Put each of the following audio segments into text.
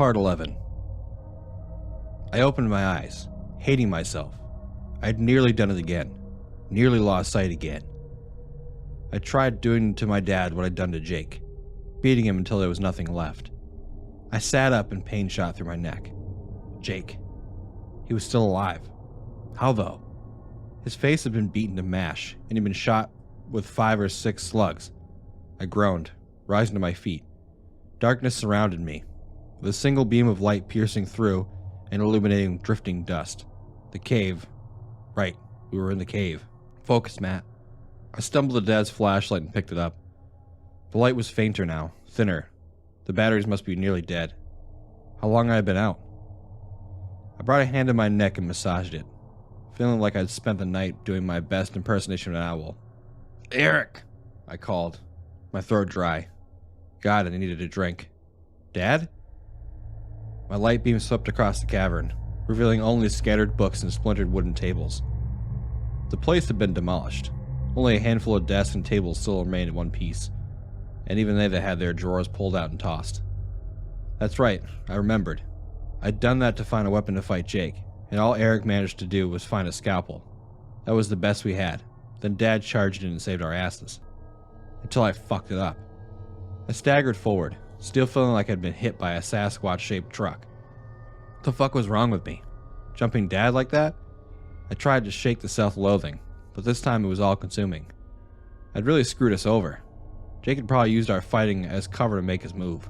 Part 11. I opened my eyes, hating myself. I'd nearly done it again. Nearly lost sight again. I tried doing to my dad what I'd done to Jake, beating him until there was nothing left. I sat up and pain shot through my neck. Jake. He was still alive. How though? His face had been beaten to mash, and he'd been shot with 5 or 6 slugs. I groaned, rising to my feet. Darkness surrounded me, with a single beam of light piercing through and illuminating drifting dust. The cave. Right, we were in the cave. Focus, Matt. I stumbled to Dad's flashlight and picked it up. The light was fainter now, thinner. The batteries must be nearly dead. How long I had been out? I brought a hand to my neck and massaged it, feeling like I'd spent the night doing my best impersonation of an owl. Eric! I called, my throat dry. God, I needed a drink. Dad? My light beam swept across the cavern, revealing only scattered books and splintered wooden tables. The place had been demolished. Only a handful of desks and tables still remained in one piece, and even they had their drawers pulled out and tossed. That's right, I remembered. I'd done that to find a weapon to fight Jake, and all Eric managed to do was find a scalpel. That was the best we had. Then Dad charged in and saved our asses. Until I fucked it up. I staggered forward, still feeling like I'd been hit by a Sasquatch-shaped truck. What the fuck was wrong with me? Jumping Dad like that? I tried to shake the self-loathing, but this time it was all-consuming. I'd really screwed us over. Jake had probably used our fighting as cover to make his move.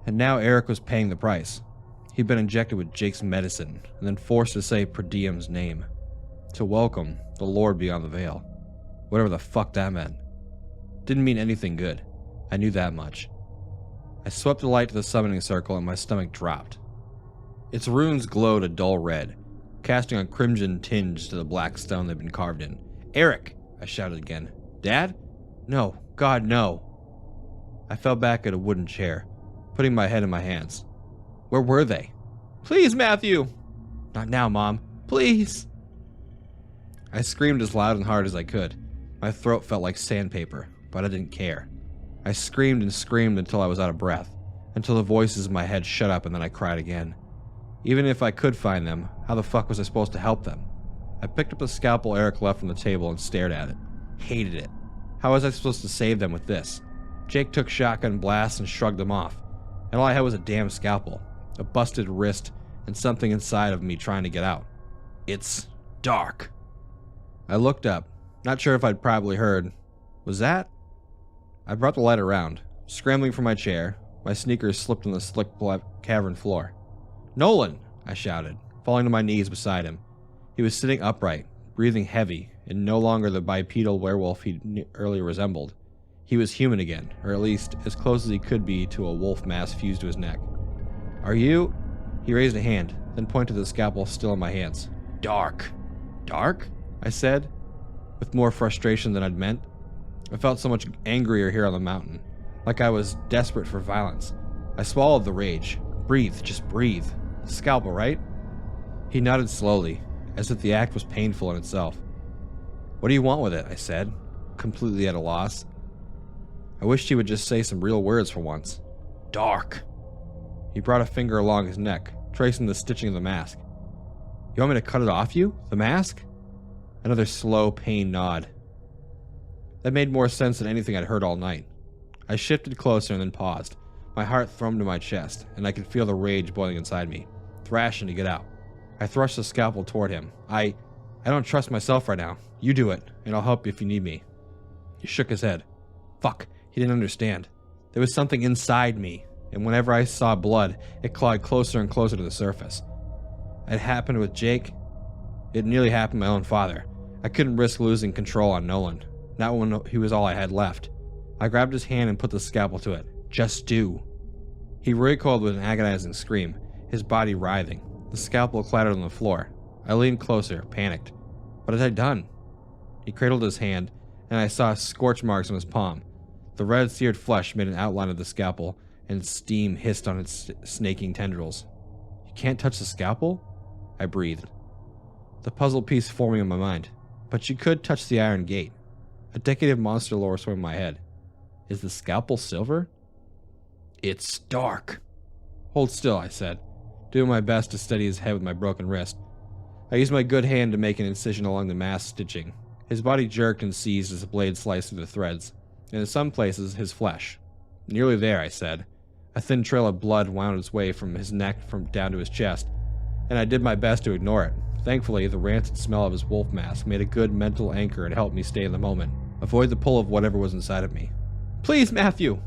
And now Eric was paying the price. He'd been injected with Jake's medicine, and then forced to say Per Diem's name. To welcome the Lord beyond the veil. Whatever the fuck that meant. Didn't mean anything good. I knew that much. I swept the light to the summoning circle and my stomach dropped. Its runes glowed a dull red, casting a crimson tinge to the black stone they'd been carved in. Eric! I shouted again. Dad? No. God, no. I fell back at a wooden chair, putting my head in my hands. Where were they? Please, Matthew! Not now, Mom. Please! I screamed as loud and hard as I could. My throat felt like sandpaper, but I didn't care. I screamed and screamed until I was out of breath, until the voices in my head shut up and then I cried again. Even if I could find them, how the fuck was I supposed to help them? I picked up the scalpel Eric left on the table and stared at it. Hated it. How was I supposed to save them with this? Jake took shotgun blasts and shrugged them off, and all I had was a damn scalpel, a busted wrist, and something inside of me trying to get out. It's dark. I looked up, not sure if I'd probably heard. Was that? I brought the light around, scrambling from my chair. My sneakers slipped on the slick black cavern floor. Nolan! I shouted, falling to my knees beside him. He was sitting upright, breathing heavy, and no longer the bipedal werewolf he'd earlier resembled. He was human again, or at least as close as he could be to a wolf mask fused to his neck. Are you? He raised a hand, then pointed to the scalpel still in my hands. Dark. Dark? I said, with more frustration than I'd meant. I felt so much angrier here on the mountain, like I was desperate for violence. I swallowed the rage. Breathe, just breathe. Scalpel, right? He nodded slowly, as if the act was painful in itself. What do you want with it? I said, completely at a loss. I wished he would just say some real words for once. Dark. He brought a finger along his neck, tracing the stitching of the mask. You want me to cut it off you? The mask? Another slow, pained nod. That made more sense than anything I'd heard all night. I shifted closer and then paused. My heart thrummed to my chest, and I could feel the rage boiling inside me, thrashing to get out. I thrust the scalpel toward him. I don't trust myself right now. You do it, and I'll help you if you need me. He shook his head. Fuck, he didn't understand. There was something inside me, and whenever I saw blood, it clawed closer and closer to the surface. It happened with Jake. It nearly happened to my own father. I couldn't risk losing control on Nolan, not when he was all I had left. I grabbed his hand and put the scalpel to it. Just do. He recoiled with an agonizing scream, his body writhing. The scalpel clattered on the floor. I leaned closer, panicked. What had I done? He cradled his hand, and I saw scorch marks on his palm. The red seared flesh made an outline of the scalpel, and steam hissed on its snaking tendrils. You can't touch the scalpel? I breathed. The puzzle piece forming in my mind. But you could touch the iron gate. A decade of monster lore swam in my head. Is the scalpel silver? It's dark. Hold still, I said, doing my best to steady his head with my broken wrist. I used my good hand to make an incision along the mask stitching. His body jerked and seized as the blade sliced through the threads, and in some places, his flesh. Nearly there, I said. A thin trail of blood wound its way from his neck down to his chest, and I did my best to ignore it. Thankfully, the rancid smell of his wolf mask made a good mental anchor and helped me stay in the moment, avoid the pull of whatever was inside of me. Please, Matthew!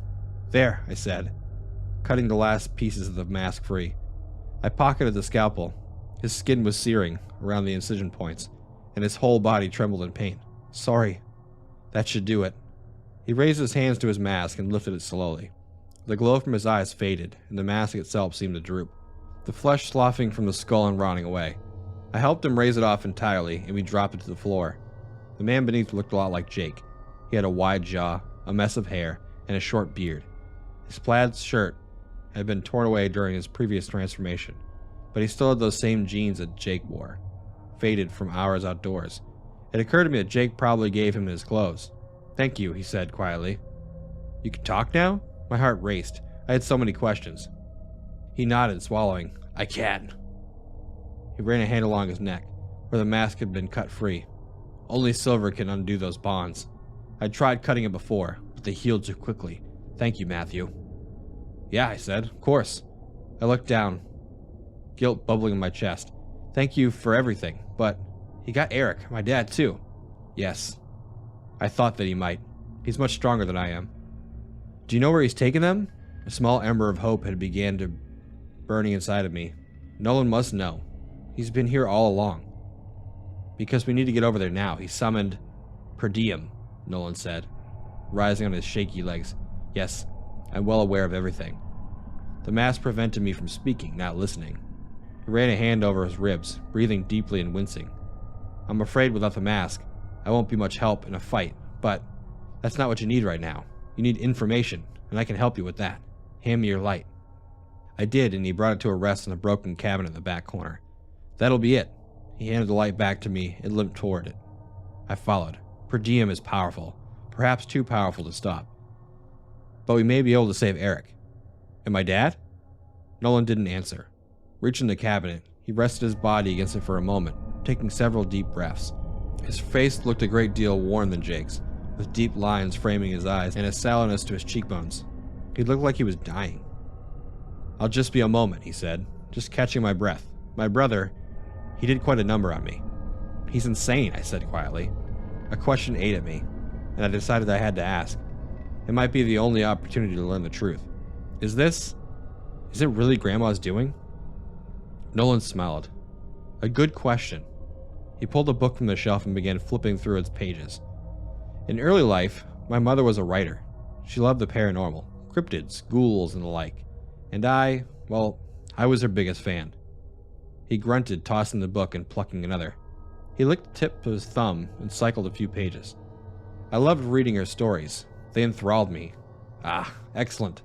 There, I said, cutting the last pieces of the mask free. I pocketed the scalpel. His skin was searing around the incision points, and his whole body trembled in pain. Sorry. That should do it. He raised his hands to his mask and lifted it slowly. The glow from his eyes faded, and the mask itself seemed to droop, the flesh sloughing from the skull and rotting away. I helped him raise it off entirely, and we dropped it to the floor. The man beneath looked a lot like Jake. He had a wide jaw, a mess of hair, and a short beard. His plaid shirt had been torn away during his previous transformation, but he still had those same jeans that Jake wore, faded from hours outdoors. It occurred to me that Jake probably gave him his clothes. Thank you, he said quietly. You can talk now? My heart raced. I had so many questions. He nodded, swallowing. I can. He ran a hand along his neck, where the mask had been cut free. Only silver can undo those bonds. I'd tried cutting it before, but they healed too quickly. Thank you, Matthew. Yeah, I said. Of course. I looked down, guilt bubbling in my chest. Thank you for everything, but he got Eric, my dad, too. Yes. I thought that he might. He's much stronger than I am. Do you know where he's taken them? A small ember of hope had began to burning inside of me. Nolan must know. He's been here all along. Because we need to get over there now. He summoned per diem, Nolan said, rising on his shaky legs. Yes, I'm well aware of everything. The mask prevented me from speaking, not listening. He ran a hand over his ribs, breathing deeply and wincing. I'm afraid without the mask, I won't be much help in a fight, but that's not what you need right now. You need information, and I can help you with that. Hand me your light. I did, and he brought it to a rest in a broken cabinet in the back corner. That'll be it. He handed the light back to me and limped toward it. I followed. Per diem is powerful, perhaps too powerful to stop. But we may be able to save Eric. And my dad? Nolan didn't answer. Reaching the cabinet, he rested his body against it for a moment, taking several deep breaths. His face looked a great deal worn than Jake's, with deep lines framing his eyes and a sallowness to his cheekbones. He looked like he was dying. I'll just be a moment, he said, just catching my breath. My brother, he did quite a number on me. He's insane, I said quietly. A question ate at me, and I decided I had to ask. It might be the only opportunity to learn the truth. Is it really Grandma's doing? Nolan smiled. A good question. He pulled a book from the shelf and began flipping through its pages. In early life, my mother was a writer. She loved the paranormal, cryptids, ghouls, and the like. And I was her biggest fan. He grunted, tossing the book and plucking another. He licked the tip of his thumb and cycled a few pages. I loved reading her stories. They enthralled me. Ah, excellent.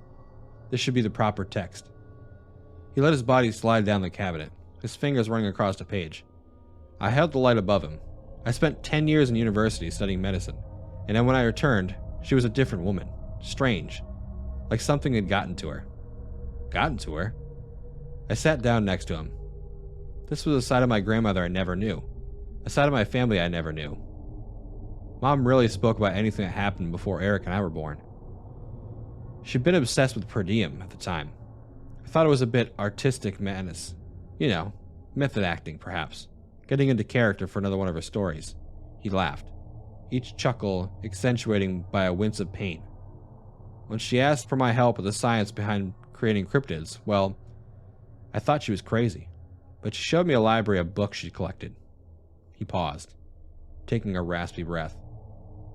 This should be the proper text. He let his body slide down the cabinet, his fingers running across the page. I held the light above him. I spent 10 years in university studying medicine, and then when I returned, she was a different woman. Strange. Like something had gotten to her. Gotten to her? I sat down next to him. This was a side of my grandmother I never knew. A side of my family I never knew. Mom rarely spoke about anything that happened before Eric and I were born. She'd been obsessed with per diem at the time. I thought it was a bit artistic madness. You know, method acting, perhaps. Getting into character for another one of her stories. He laughed, each chuckle accentuating by a wince of pain. When she asked for my help with the science behind creating cryptids, well, I thought she was crazy, but she showed me a library of books she'd collected. He paused, taking a raspy breath.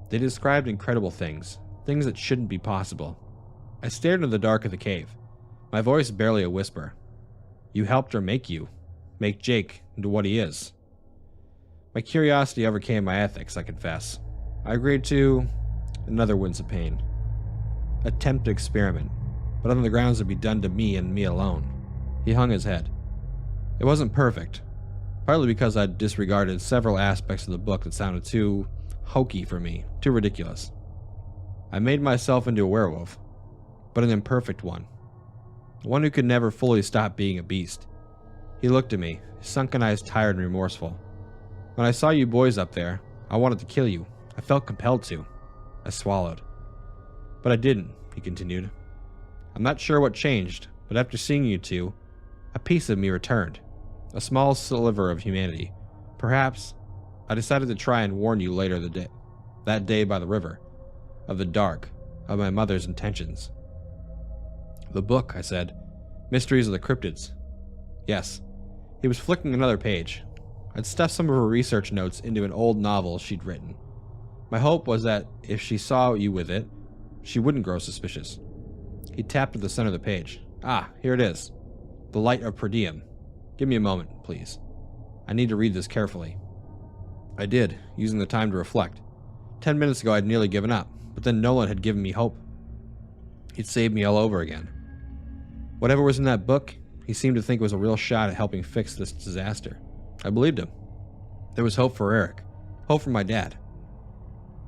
They described incredible things that shouldn't be possible. I stared into the dark of the cave, my voice barely a whisper. You helped her make Jake into what he is. My curiosity overcame my ethics, I confess. I agreed to another wince of pain. Attempt to experiment, but on the grounds it'd be done to me and me alone. He hung his head. It wasn't perfect, partly because I'd disregarded several aspects of the book that sounded too hokey for me, too ridiculous. I made myself into a werewolf, but an imperfect one. one who could never fully stop being a beast. He looked at me, his sunken eyes tired and remorseful. When I saw you boys up there, I wanted to kill you. I felt compelled to. I swallowed. But I didn't, he continued. I'm not sure what changed, but after seeing you two, a piece of me returned. A small sliver of humanity. Perhaps I decided to try and warn you later that day by the river, of the dark, of my mother's intentions. The book, I said. Mysteries of the Cryptids. Yes. He was flicking another page. I'd stuffed some of her research notes into an old novel she'd written. My hope was that if she saw you with it, she wouldn't grow suspicious. He tapped at the center of the page. Ah, here it is. The Light of Perdium. Give me a moment, please. I need to read this carefully. I did, using the time to reflect. 10 minutes ago I'd nearly given up, but then Nolan had given me hope. He'd saved me all over again. Whatever was in that book, he seemed to think was a real shot at helping fix this disaster. I believed him. There was hope for Eric. Hope for my dad.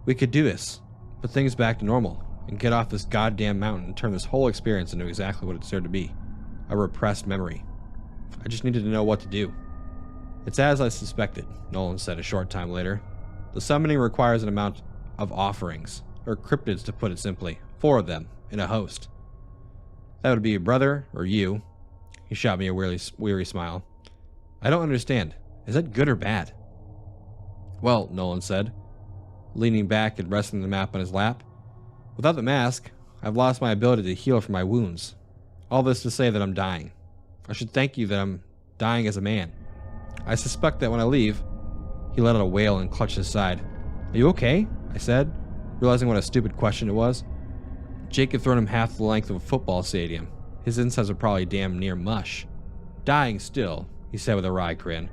We could do this, put things back to normal, and get off this goddamn mountain and turn this whole experience into exactly what it deserved to be. A repressed memory. I just needed to know what to do. It's as I suspected, Nolan said a short time later. The summoning requires an amount of offerings, or cryptids to put it simply. 4 of them, in a host. That would be your brother, or you. He shot me a weary smile. I don't understand. Is that good or bad? Well, Nolan said, leaning back and resting the map on his lap. Without the mask, I've lost my ability to heal from my wounds. All this to say that I'm dying. I should thank you that I'm dying as a man. I suspect that when I leave... He let out a wail and clutched his side. Are you okay? I said, realizing what a stupid question it was. Jake had thrown him half the length of a football stadium. His insides were probably damn near mush. Dying still, he said with a wry grin.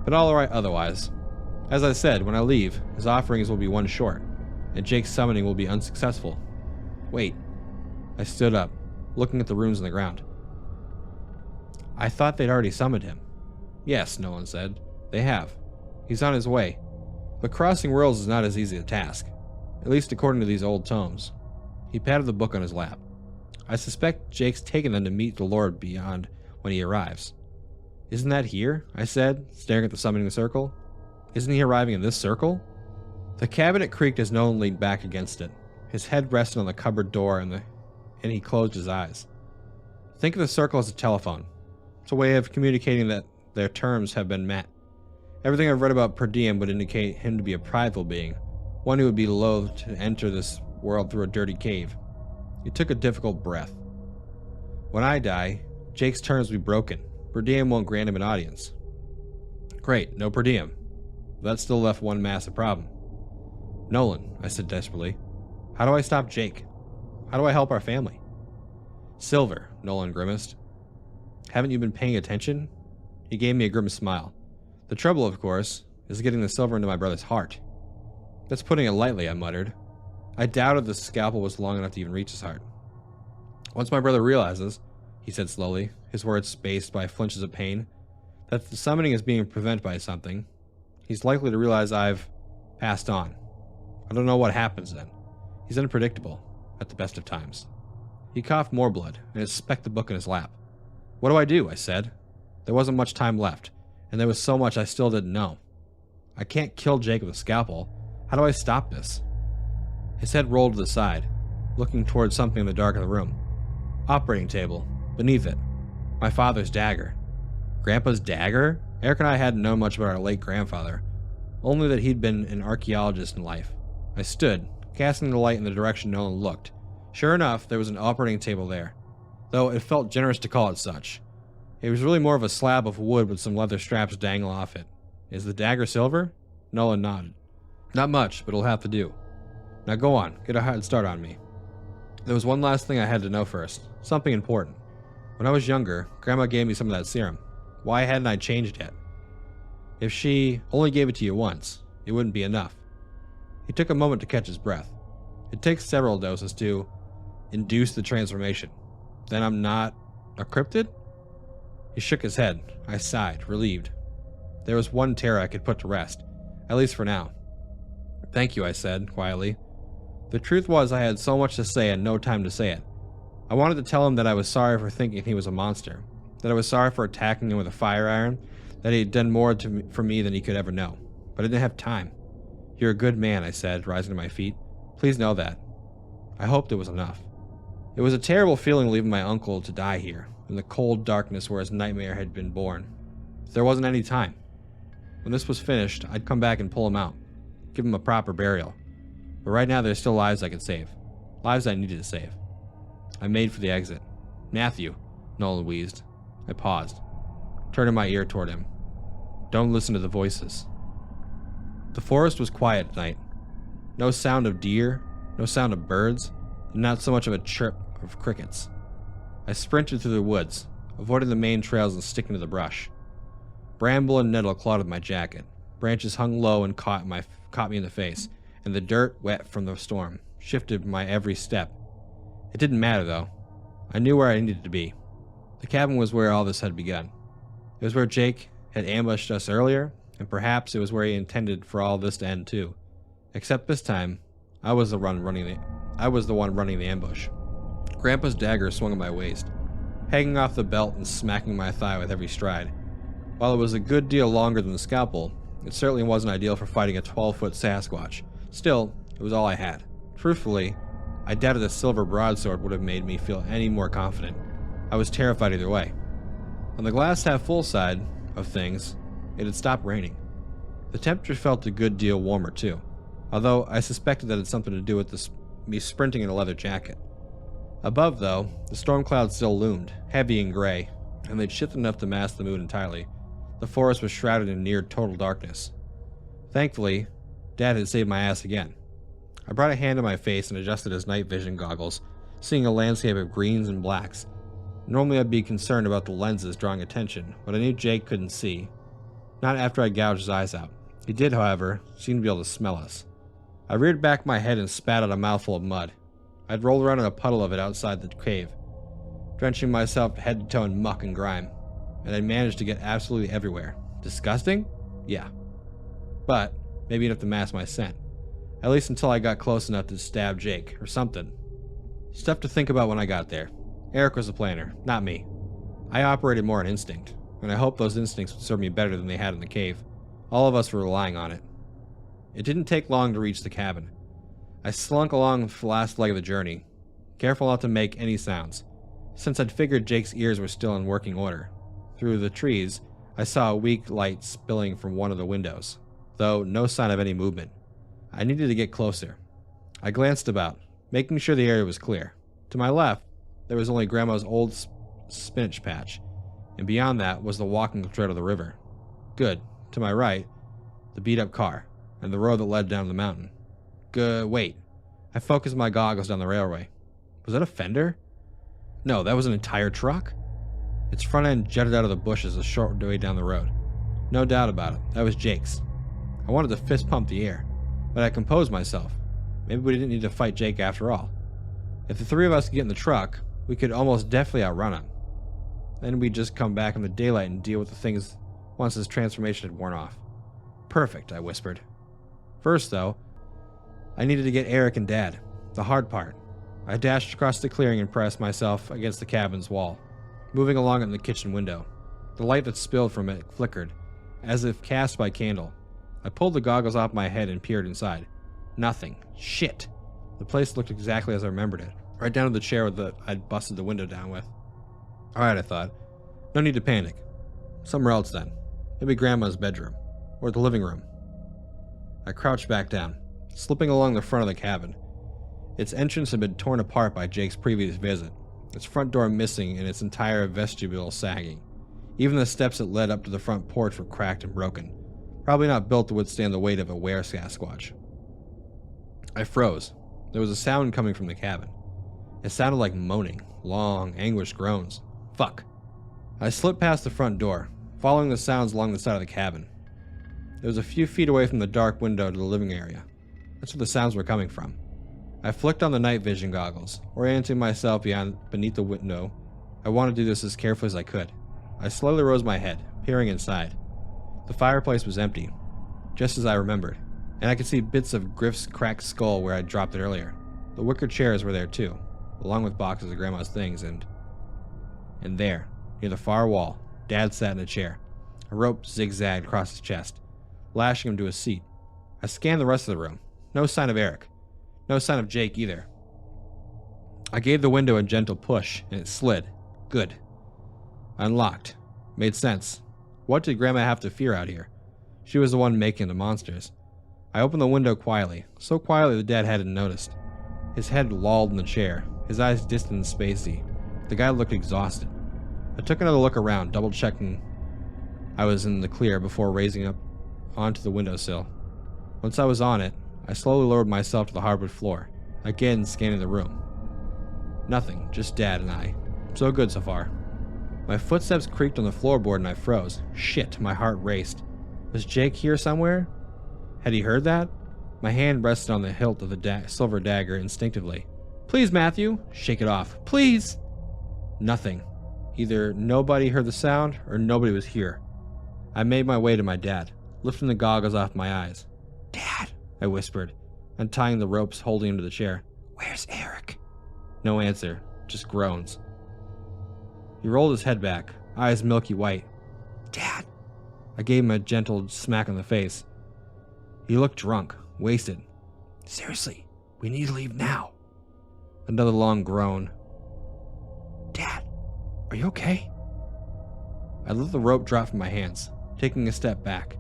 But all right otherwise. As I said, when I leave, his offerings will be one short, and Jake's summoning will be unsuccessful. Wait. I stood up, looking at the runes on the ground. I thought they'd already summoned him. Yes, Nolan said. They have. He's on his way. But crossing worlds is not as easy a task, at least according to these old tomes. He patted the book on his lap. I suspect Jake's taken them to meet the Lord beyond when he arrives. Isn't that here? I said, staring at the summoning circle. Isn't he arriving in this circle? The cabinet creaked as Nolan leaned back against it. His head rested on the cupboard door and he closed his eyes. Think of the circle as a telephone. It's a way of communicating that their terms have been met. Everything I've read about Perdium would indicate him to be a prideful being, one who would be loath to enter this world through a dirty cave. He took a difficult breath. When I die, Jake's terms will be broken. Perdium won't grant him an audience. Great, no Perdium. That still left one massive problem. Nolan, I said desperately, how do I stop Jake? How do I help our family? Silver, Nolan grimaced. Haven't you been paying attention? He gave me a grim smile. The trouble, of course, is getting the silver into my brother's heart. That's putting it lightly, I muttered. I doubted the scalpel was long enough to even reach his heart. Once my brother realizes, he said slowly, his words spaced by flinches of pain, that the summoning is being prevented by something, he's likely to realize I've passed on. I don't know what happens then. He's unpredictable, at the best of times. He coughed more blood, and it specked the book in his lap. What do I do? I said. There wasn't much time left, and there was so much I still didn't know. I can't kill Jake with a scalpel. How do I stop this? His head rolled to the side, looking towards something in the dark of the room. Operating table. Beneath it. My father's dagger. Grandpa's dagger? Eric and I hadn't known much about our late grandfather, only that he'd been an archaeologist in life. I stood, casting the light in the direction Nolan looked. Sure enough, there was an operating table there, though it felt generous to call it such. It was really more of a slab of wood with some leather straps dangling off it. Is the dagger silver? Nolan nodded. Not much, but it'll have to do. Now go on, get a head start on me. There was one last thing I had to know first, something important. When I was younger, Grandma gave me some of that serum. Why hadn't I changed yet? If she only gave it to you once, it wouldn't be enough. He took a moment to catch his breath. It takes several doses to induce the transformation. Then I'm not a cryptid? He shook his head. I sighed, relieved. There was one terror I could put to rest, at least for now. Thank you, I said, quietly. The truth was I had so much to say and no time to say it. I wanted to tell him that I was sorry for thinking he was a monster, that I was sorry for attacking him with a fire iron, that he had done more for me than he could ever know. But I didn't have time. "You're a good man," I said, rising to my feet. "Please know that." I hoped it was enough. It was a terrible feeling leaving my uncle to die here, in the cold darkness where his nightmare had been born. There wasn't any time. When this was finished, I'd come back and pull him out, give him a proper burial. But right now there's still lives I could save. Lives I needed to save. I made for the exit. "Matthew," Nolan wheezed. I paused, turning my ear toward him. "Don't listen to the voices." The forest was quiet at night. No sound of deer, no sound of birds, and not so much of a chirp of crickets. I sprinted through the woods, avoiding the main trails and sticking to the brush. Bramble and nettle clawed at my jacket. Branches hung low and caught me in the face, and the dirt, wet from the storm, shifted my every step. It didn't matter, though. I knew where I needed to be. The cabin was where all this had begun. It was where Jake had ambushed us earlier, and perhaps it was where he intended for all this to end too. Except this time, I was the one running the ambush. Grandpa's dagger swung at my waist, hanging off the belt and smacking my thigh with every stride. While it was a good deal longer than the scalpel, it certainly wasn't ideal for fighting a 12-foot Sasquatch. Still, it was all I had. Truthfully, I doubted a silver broadsword would have made me feel any more confident. I was terrified either way. On the glass half full side of things, it had stopped raining. The temperature felt a good deal warmer too, although I suspected that it had something to do with me sprinting in a leather jacket. Above, though, the storm clouds still loomed, heavy and gray, and they'd shifted enough to mask the moon entirely. The forest was shrouded in near total darkness. Thankfully, Dad had saved my ass again. I brought a hand to my face and adjusted his night vision goggles, seeing a landscape of greens and blacks. Normally I'd be concerned about the lenses drawing attention, but I knew Jake couldn't see. Not after I gouged his eyes out. He did, however, seem to be able to smell us. I reared back my head and spat out a mouthful of mud. I'd rolled around in a puddle of it outside the cave, drenching myself head to toe in muck and grime, and I'd managed to get absolutely everywhere. Disgusting? Yeah. But maybe enough to mask my scent. At least until I got close enough to stab Jake, or something. Stuff to think about when I got there. Eric was the planner, not me. I operated more on instinct, and I hoped those instincts would serve me better than they had in the cave. All of us were relying on it. It didn't take long to reach the cabin. I slunk along the last leg of the journey, careful not to make any sounds, since I'd figured Jake's ears were still in working order. Through the trees, I saw a weak light spilling from one of the windows, though no sign of any movement. I needed to get closer. I glanced about, making sure the area was clear. To my left, there was only Grandma's old spinach patch, and beyond that was the walking trail to the river. Good. To my right, the beat-up car, and the road that led down the mountain. Good. Wait. I focused my goggles down the railway. Was that a fender? No, that was an entire truck. Its front end jutted out of the bushes a short way down the road. No doubt about it, that was Jake's. I wanted to fist pump the air, but I composed myself. Maybe we didn't need to fight Jake after all. If the three of us could get in the truck, we could almost definitely outrun him. Then we'd just come back in the daylight and deal with the things once his transformation had worn off. Perfect, I whispered. First, though, I needed to get Eric and Dad. The hard part. I dashed across the clearing and pressed myself against the cabin's wall, moving along in the kitchen window. The light that spilled from it flickered, as if cast by candle. I pulled the goggles off my head and peered inside. Nothing. Shit. The place looked exactly as I remembered it, right down to the chair that I'd busted the window down with. Alright, I thought. No need to panic. Somewhere else then. Maybe Grandma's bedroom. Or the living room. I crouched back down, slipping along the front of the cabin. Its entrance had been torn apart by Jake's previous visit, its front door missing and its entire vestibule sagging. Even the steps that led up to the front porch were cracked and broken, probably not built to withstand the weight of a were-Sasquatch. I froze. There was a sound coming from the cabin. It sounded like moaning, long, anguished groans. Fuck. I slipped past the front door, following the sounds along the side of the cabin. It was a few feet away from the dark window to the living area. That's where the sounds were coming from. I flicked on the night vision goggles, orienting myself beneath the window. I wanted to do this as carefully as I could. I slowly rose my head, peering inside. The fireplace was empty, just as I remembered, and I could see bits of Griff's cracked skull where I'd dropped it earlier. The wicker chairs were there too, along with boxes of Grandma's things, and there, near the far wall, Dad sat in a chair. A rope zigzagged across his chest, lashing him to a seat. I scanned the rest of the room. No sign of Eric. No sign of Jake either. I gave the window a gentle push, and it slid. Good. Unlocked. Made sense. What did Grandma have to fear out here? She was the one making the monsters. I opened the window quietly, so quietly that Dad hadn't noticed. His head lolled in the chair, his eyes distant and spacey. The guy looked exhausted. I took another look around, double-checking I was in the clear before raising up onto the windowsill. Once I was on it, I slowly lowered myself to the hardwood floor, again scanning the room. Nothing, just Dad and I. So good so far. My footsteps creaked on the floorboard and I froze. Shit, my heart raced. Was Jake here somewhere? Had he heard that? My hand rested on the hilt of the silver dagger instinctively. Please, Matthew! Shake it off. Please! Nothing. Either nobody heard the sound or nobody was here. I made my way to my dad, lifting the goggles off my eyes. Dad, I whispered, untying the ropes holding him to the chair. Where's Eric? No answer, just groans. He rolled his head back, eyes milky white. Dad! I gave him a gentle smack on the face. He looked drunk, wasted. Seriously, we need to leave now. Another long groan. Dad, are you okay? I let the rope drop from my hands, taking a step back.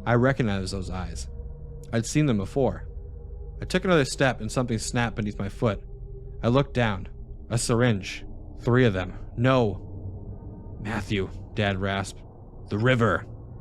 I recognized those eyes. I'd seen them before. I took another step and something snapped beneath my foot. I looked down. A syringe. 3 of them. No. Matthew, Dad rasped. The river.